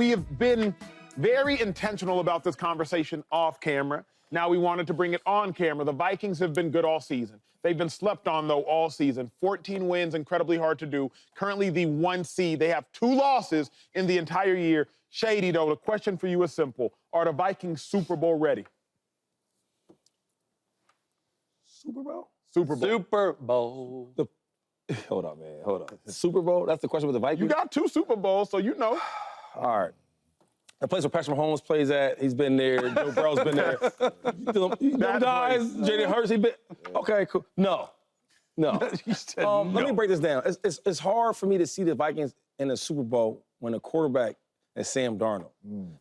We have been very intentional about this conversation off camera. Now we wanted to bring it on camera. The Vikings have been good all season. They've been slept on, though, all season. 14 wins, incredibly hard to do. Currently the 1 seed. They have 2 losses in the entire year. Shady, though, the question for you is simple. Are the Vikings Super Bowl ready? Super Bowl? Super Bowl. Super Bowl. Hold on, man. Hold on. Super Bowl? That's the question with the Vikings? You got 2 Super Bowls, so you know. All right. The place where Patrick Mahomes plays at, he's been there. Joe Burrow's been there. Them guys, Jaden Hurts, he been. Okay, cool. No. Let me break this down. It's hard for me to see the Vikings in the Super Bowl when the quarterback is Sam Darnold.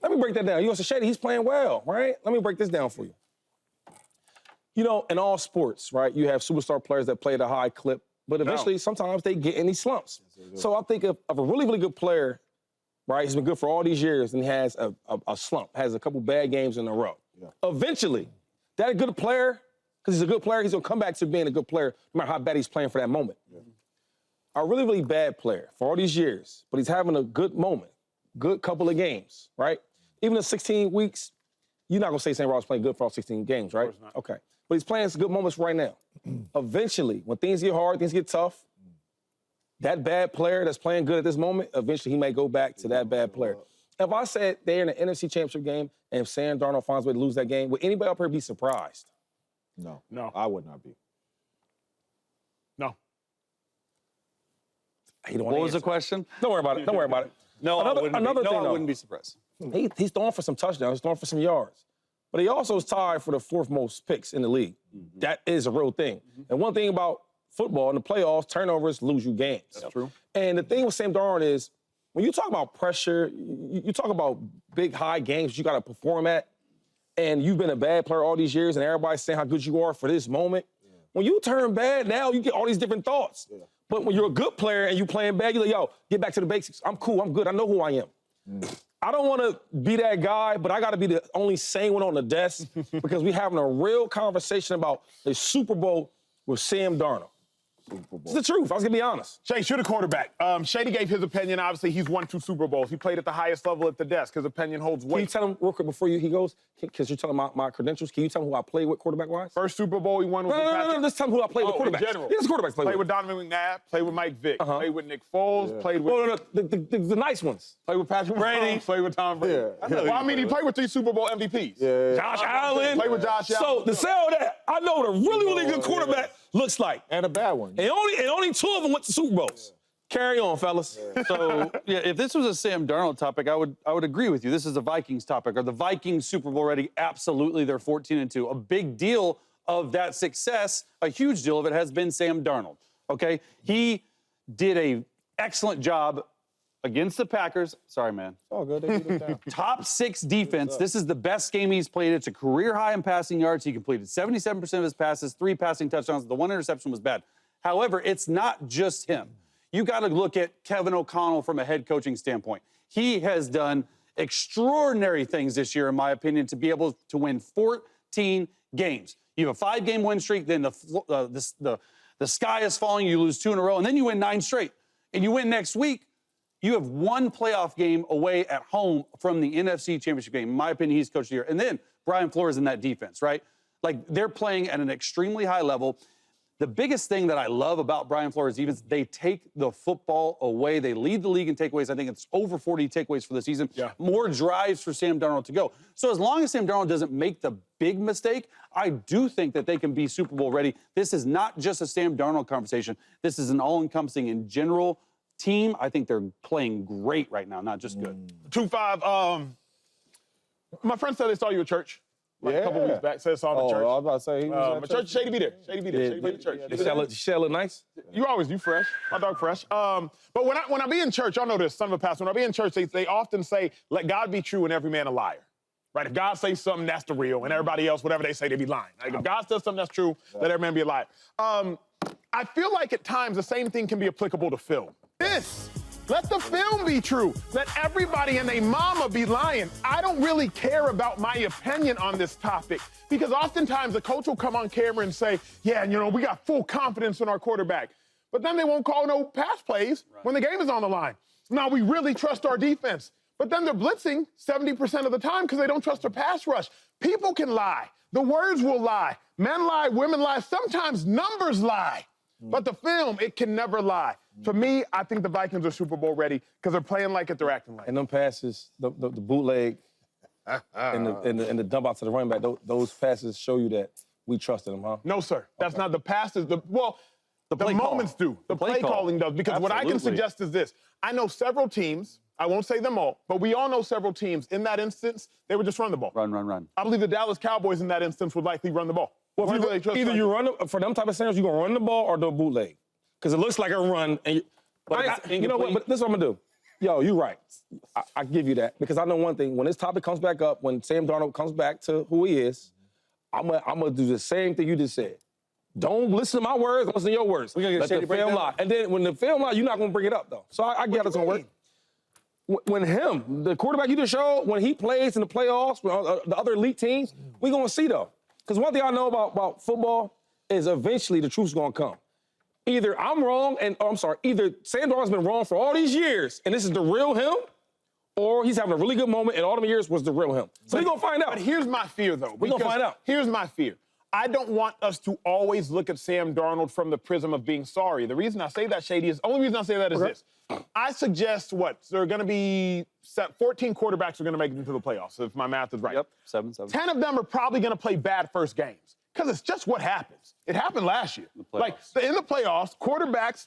Let me break that down. You want to say, Shady, he's playing well, right? Let me break this down for you. You know, in all sports, right, you have superstar players that play at a high clip, but eventually, sometimes they get in these slumps. So I think of a really, really good player, right? He's been good for all these years, and he has a slump, has a couple bad games in a row. Eventually, that good player, because he's a good player, he's going to come back to being a good player no matter how bad he's playing for that moment. A really, really bad player for all these years, but he's having a good moment, good couple of games, right? Even in 16 weeks, you're not going to say St. Rob's playing good for all 16 games, right? Of course not. Okay. But he's playing some good moments right now. Eventually, when things get hard, things get tough, that bad player that's playing good at this moment, eventually he may go back to that bad player. If I said they're in the NFC Championship game and if Sam Darnold finds a way to lose that game, would anybody up here be surprised? No. No. I would not be. No. What was the question? Don't worry about it. Don't worry about it. No, I wouldn't be surprised. He's throwing for some touchdowns. He's throwing for some yards. But he also is tied for the 4th most picks in the league. That is a real thing. And one thing about football in the playoffs, turnovers lose you games. That's true. And the thing with Sam Darnold is, when you talk about pressure, you talk about big, high games you got to perform at, and you've been a bad player all these years, and everybody's saying how good you are for this moment. When you turn bad, now you get all these different thoughts. But when you're a good player and you playing bad, you're like, yo, get back to the basics. I'm cool. I'm good. I know who I am. I don't want to be that guy, but I got to be the only sane one on the desk because we're having a real conversation about the Super Bowl with Sam Darnold. It's the truth. I was going to be honest. Shady, you're the quarterback. Shady gave his opinion. Obviously, he's won 2 Super Bowls. He played at the highest level at the desk. His opinion holds weight. Can you tell him real quick before he goes, because you're telling my credentials, can you tell him who I played with quarterback-wise? First Super Bowl he won was with Patrick. No, just tell him who I played with quarterbacks. In general. Yes, quarterbacks Played with Donovan McNabb, played with Mike Vick, played with Nick Foles, played with... the nice ones. Played with Patrick Brady, played with Tom Brady. Well, I mean, he played with 3 Super Bowl MVPs. Josh Allen. Played with Josh Allen. So to say all that, I know what a really, really good quarterback looks like. And a bad one. And only 2 of them went to Super Bowls. Carry on, fellas. So, if this was a Sam Darnold topic, I would agree with you. This is a Vikings topic. Are the Vikings Super Bowl ready? Absolutely. They're 14-2. A big deal of that success, a huge deal of it, has been Sam Darnold. Okay? He did an excellent job against the Packers. Sorry, man. Oh, good. They beat us down. Top 6 defense. This is the best game he's played. It's a career high in passing yards. He completed 77% of his passes, 3 passing touchdowns. The 1 interception was bad. However, it's not just him. You got to look at Kevin O'Connell from a head coaching standpoint. He has done extraordinary things this year, in my opinion, to be able to win 14 games. You have a 5-game win streak, then the sky is falling, you lose 2 in a row, and then you win 9 straight. And you win next week, you have 1 playoff game away at home from the NFC Championship game. In my opinion, he's coach of the year. And then Brian Flores in that defense, right? Like, they're playing at an extremely high level. The biggest thing that I love about Brian Flores' defense, they take the football away. They lead the league in takeaways. I think it's over 40 takeaways for the season. More drives for Sam Darnold to go. So as long as Sam Darnold doesn't make the big mistake, I do think that they can be Super Bowl ready. This is not just a Sam Darnold conversation. This is an all-encompassing in general team. I think they're playing great right now, not just good. 2-5. My friend said they saw you at church. Like a couple weeks back, said saw him at church. I was about to say he was at church. Shady be there. Shady be there. Shady be at church. She look nice? You fresh. My dog fresh. But when I be in church, y'all know this, son of a pastor, when I be in church, they often say, let God be true and every man a liar. Right? If God says something, that's the real, and everybody else, whatever they say, they be lying. Like, if God says something that's true, let every man be a liar. I feel like at times the same thing can be applicable to film. Let the film be true. Let everybody and their mama be lying. I don't really care about my opinion on this topic because oftentimes a coach will come on camera and say, yeah, we got full confidence in our quarterback. But then they won't call no pass plays when the game is on the line. Now, we really trust our defense. but then they're blitzing 70% of the time because they don't trust their pass rush. People can lie. The words will lie. Men lie, women lie. Sometimes numbers lie. But the film, it can never lie. To me, I think the Vikings are Super Bowl ready because they're playing like it, they're acting like it. And them passes, the bootleg and the dump out to the running back, those passes show you that we trusted them, huh? No, sir. That's not the passes. The moments do. The play calling does. Because what I can suggest is this. I know several teams, I won't say them all, but we all know several teams. In that instance, they would just run the ball. Run. I believe the Dallas Cowboys in that instance would likely run the ball. Well, either you run for them type of scenarios, you're going to run the ball or do a bootleg. Because it looks like a run. And you know what? But this is what I'm going to do. Yo, you're right. I give you that. Because I know one thing. When this topic comes back up, when Sam Darnold comes back to who he is, I'm going to do the same thing you just said. Don't listen to my words, listen to your words. We're going to get Let the film lie. And then when the film lie, you're not going to bring it up, though. So I get it's going to work. When the quarterback you just showed, when he plays in the playoffs with the other elite teams, we're going to see, though. Because one thing I know about football is eventually the truth's going to come. Either I'm wrong, either Sam Darnold's been wrong for all these years, and this is the real him, or he's having a really good moment, and all them years was the real him. So we're going to find out. But here's my fear, though. We're going to find out. Here's my fear. I don't want us to always look at Sam Darnold from the prism of being sorry. The reason I say that, Shady, is the only reason I say that is this. I suggest there are going to be 14 quarterbacks are going to make it into the playoffs, if my math is right. Yep, 7. 10 of them are probably going to play bad first games because it's just what happens. It happened last year. In the playoffs, quarterbacks,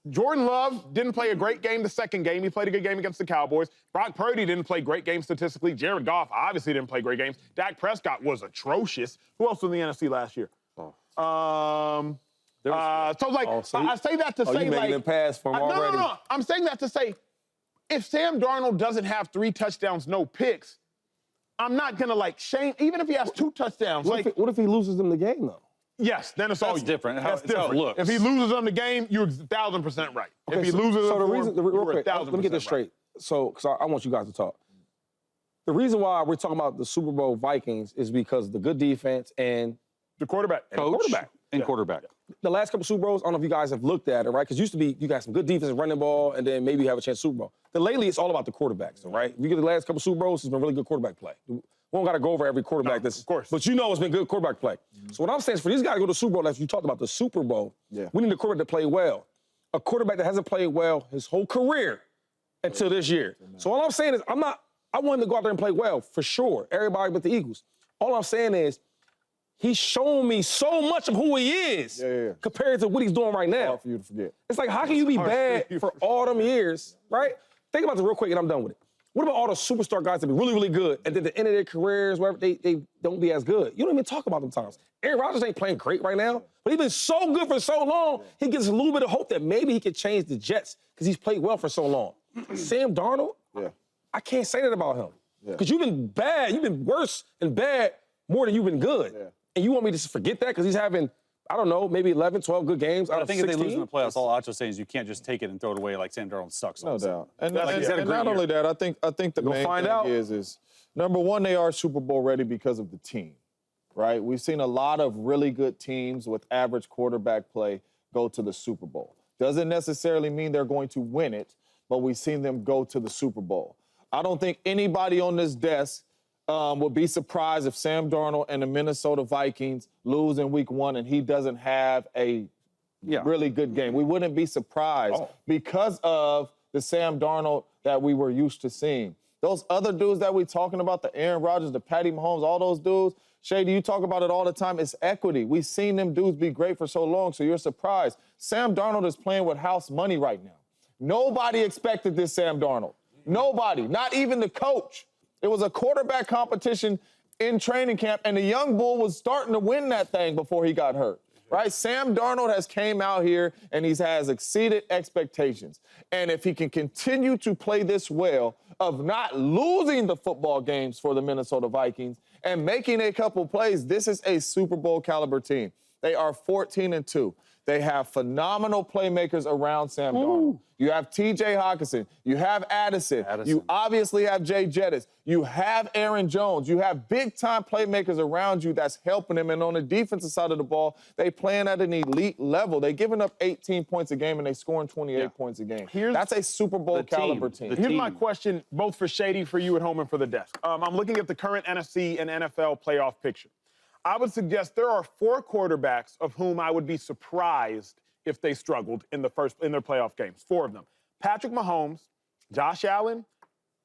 Jordan Love didn't play a great game the second game. He played a good game against the Cowboys. Brock Purdy didn't play great games statistically. Jared Goff obviously didn't play great games. Dak Prescott was atrocious. Who else was in the NFC last year? I say that to say, you making a pass from already. No. I'm saying that to say, if Sam Darnold doesn't have 3 touchdowns, no picks, I'm not going to, shame, even if he has 2 touchdowns. What if he loses them the game, though? Yes, then it's all That's different. That's different. How it looks. If he loses them the game, you're 1,000% right. Okay, if he loses them, real quick, let me get this straight. Right. So, because I want you guys to talk. The reason why we're talking about the Super Bowl Vikings is because of the good defense and the quarterback. Quarterback. The last couple Super Bowls, I don't know if you guys have looked at it, right? Because used to be you got some good defense and running ball, and then maybe you have a chance Super Bowl. Then lately, it's all about the quarterbacks, right? If you get the last couple Super Bowls, it's been really good quarterback play. We don't got to go over every quarterback. Of course. But you know it's been good quarterback play. So what I'm saying is for these guys to go to the Super Bowl, as you talked about the Super Bowl, we need a quarterback to play well. A quarterback that hasn't played well his whole career until this year. So all I'm saying is I want him to go out there and play well, for sure. Everybody but the Eagles. All I'm saying is he's shown me so much of who he is compared to what he's doing right now. Hard for you to forget. It's like, how can you be bad for all them years, right? Think about this real quick and I'm done with it. What about all the superstar guys that be really, really good, and then at the end of their careers, wherever they don't be as good? You don't even talk about them times. Aaron Rodgers ain't playing great right now, but he's been so good for so long, he gives a little bit of hope that maybe he could change the Jets because he's played well for so long. Sam Darnold, I can't say that about him. Because you've been bad, you've been worse and bad more than you've been good. And you want me to just forget that because he's having, I don't know, maybe 11, 12 good games out of 16? I think if they lose in the playoffs, all Acho's saying is you can't just take it and throw it away like Sam Darnold sucks. No doubt. And not not only that, I think the main thing is number one, they are Super Bowl ready because of the team, right? We've seen a lot of really good teams with average quarterback play go to the Super Bowl. Doesn't necessarily mean they're going to win it, but we've seen them go to the Super Bowl. I don't think anybody on this desk would be surprised if Sam Darnold and the Minnesota Vikings lose in week 1 and he doesn't have a really good game. We wouldn't be surprised because of the Sam Darnold that we were used to seeing. Those other dudes that we're talking about, the Aaron Rodgers, the Patty Mahomes, all those dudes, Shady, you talk about it all the time. It's equity. We've seen them dudes be great for so long, so you're surprised. Sam Darnold is playing with house money right now. Nobody expected this Sam Darnold. Nobody, not even the coach. It was a quarterback competition in training camp, and the young bull was starting to win that thing before he got hurt, right? Sam Darnold has came out here, and he has exceeded expectations. And if he can continue to play this well of not losing the football games for the Minnesota Vikings and making a couple plays, this is a Super Bowl caliber team. They are 14-2. They have phenomenal playmakers around Sam Darnold. You have T.J. Hockenson. You have Addison. You obviously have Jay Jettis. You have Aaron Jones. You have big-time playmakers around you that's helping him. And on the defensive side of the ball, they playing at an elite level. They giving up 18 points a game, and they scoring 28 points a game. That's a Super Bowl caliber team. Here's my question, both for Shady, for you at home, and for the desk. I'm looking at the current NFC and NFL playoff picture. I would suggest there are 4 quarterbacks of whom I would be surprised if they struggled in their playoff games. 4 of them: Patrick Mahomes, Josh Allen,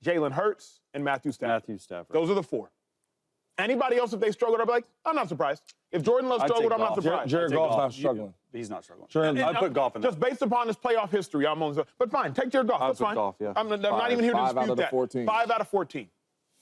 Jalen Hurts, and Matthew Stafford. Those are the 4. Anybody else, if they struggled, I'd be like, I'm not surprised. If Jordan Love struggled, I'm not surprised. Jared Goff's not struggling. He's not struggling. I'd put Goff in there. Just based upon his playoff history, I'm on. But fine, take Jared Goff. That's fine. Goff, yeah. I'm not even here to dispute that. 14. 5 out of 14.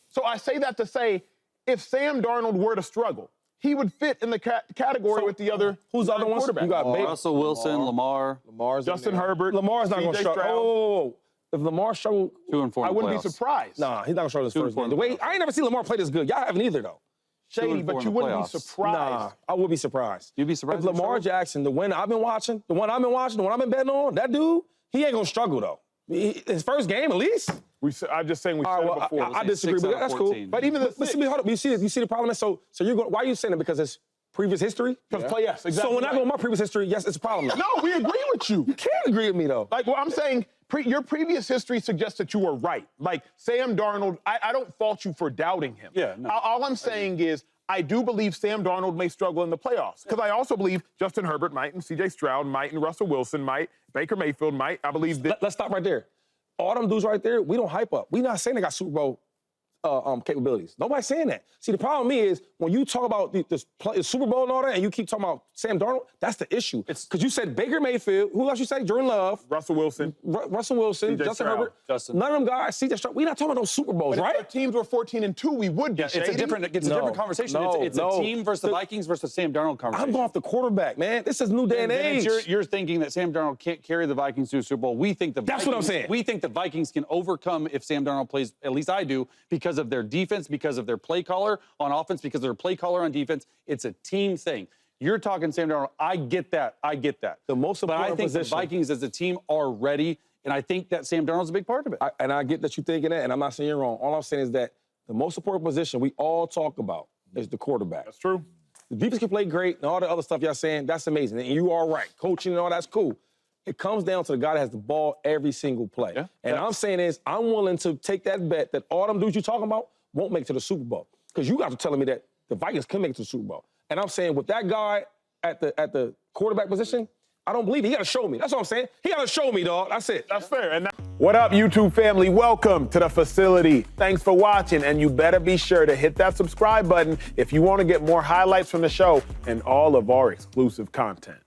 So I say that to say, if Sam Darnold were to struggle, he would fit in the category with the other. Who's the other ones? You got Russell Wilson, Lamar, Justin Herbert. Lamar's not going to struggle. Oh, if Lamar struggled, 2 and 4. I wouldn't be surprised. Nah, he's not going to struggle this first game. The way I ain't never seen Lamar play this good. Y'all haven't either though. Shady, but you wouldn't be surprised. Nah, I would be surprised. You'd be surprised. If Lamar Jackson, the one I've been watching, the one I've been betting on, that dude, he ain't going to struggle though. His first game at least. I'm just saying we said it before. I disagree, but that's cool. But even the hold up, you see the problem is so you're going. Why are you saying it? Because it's previous history? Yes, exactly. So when I go with my previous history, yes, it's a problem. No, we agree with you. You can't agree with me though. Like, well, I'm saying your previous history suggests that you were right. Like Sam Darnold, I don't fault you for doubting him. Yeah, no. All I'm saying is I do believe Sam Darnold may struggle in the playoffs because I also believe Justin Herbert might, and C.J. Stroud might, and Russell Wilson might, Baker Mayfield might. I believe that. Let's stop right there. All them dudes right there, we don't hype up. We not saying they got Super Bowl capabilities. Nobody's saying that. See, the problem is when you talk about the Super Bowl and all that, and you keep talking about Sam Darnold, that's the issue. Because you said Baker Mayfield. Who else you say? Jordan Love. Russell Wilson. Justin Herbert. None of them guys. C.J. Stroud. We're not talking about those Super Bowls, but right? If our teams were 14-2, we would be. It's a different conversation. It's a team versus the Vikings versus Sam Darnold conversation. I'm going off the quarterback, man. This is new day and age. You're thinking that Sam Darnold can't carry the Vikings to a Super Bowl. We think That's what I'm saying. We think the Vikings can overcome if Sam Darnold plays, at least I do, because of their defense, because of their play caller on offense, because of their play caller on defense. It's a team thing. You're talking Sam Darnold. I get that. The most important But I think position. the Vikings as a team are ready, and I think that Sam Darnold's a big part of it. And I get that you're thinking that, and I'm not saying you're wrong. All I'm saying is that the most important position we all talk about is the quarterback. That's true. The defense can play great, and all the other stuff y'all saying, that's amazing. And you are right. Coaching and all that's cool. It comes down to the guy that has the ball every single play. Yeah. And I'm saying is, I'm willing to take that bet that all them dudes you're talking about won't make it to the Super Bowl. Because you guys are telling me that the Vikings can make it to the Super Bowl. And I'm saying with that guy at the quarterback position, I don't believe it. He got to show me. That's what I'm saying. He got to show me, dog. That's it. That's fair. What up, YouTube family? Welcome to the facility. Thanks for watching, and you better be sure to hit that subscribe button if you want to get more highlights from the show and all of our exclusive content.